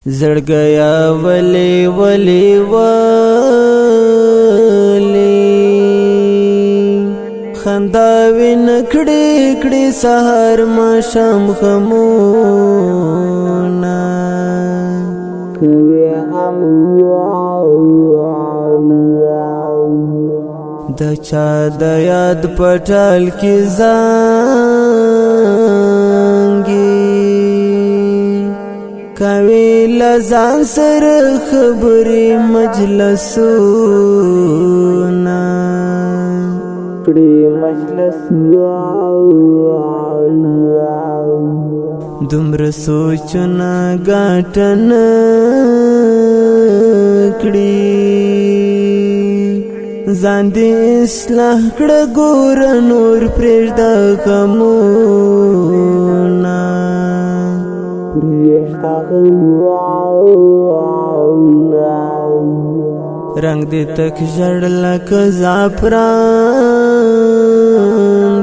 زړګیا ولې ولې ولې خنداوي نکړې کړې سحر ما شام غمونا کوي هم د چا د یاد پټال کې زنګي کوي لزان سر خبرې مجلسونه کړي مجلسونه دومره سوچونه ګټن کړي ځان دې اصلاح کړه ګور نور پرېږده غمونه رنگ دې تک ژړ لکه زعفران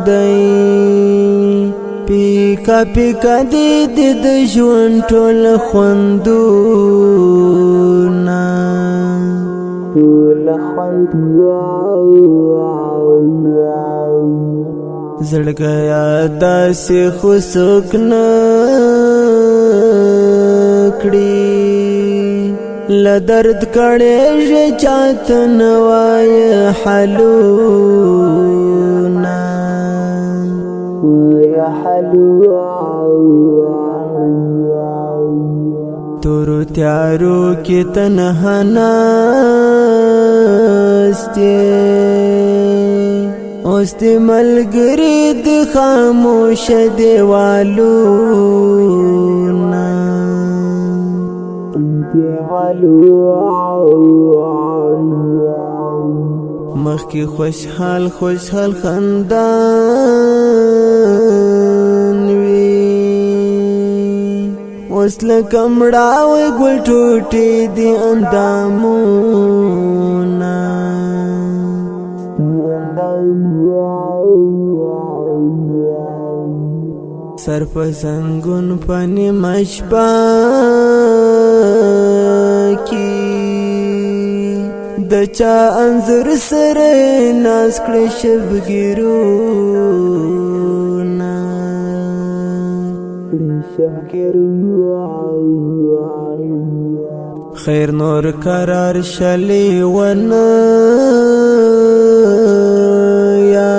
دی پیکا پیکا دې د ژوند ټول خوندونه زړګیا داسې خو څوک نه کړي له درد کړېږي چاته نه وایه حلونه تورو تیارو کې تنها ناستې اوس دې ملګري د خاموش دیوالونه مخکې خوشحال خوشحال خندان وي اوس لکه مړاوی ګل ټوټې دي اندامونه سر په زنګون په نیمه شپه کې د چا انځور سره ناز کړي شبګیرونه خیر نور قرار شلی ونه یا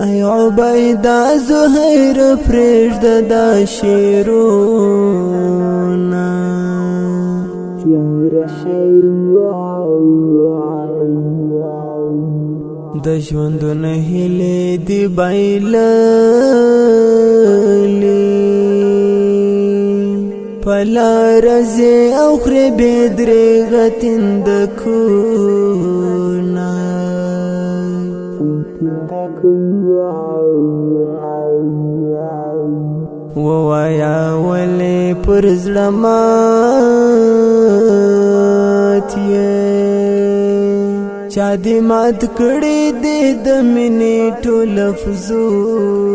ای عبیده زهیر پرېږده دا شعرونه د ژوندونه هیلې دي بایللې په لاره ځې او خورې بېدرېغه تندکونه ووایا ولې پر زړه مات یې چا دې مات کړي دې د مینې ټول لفظونه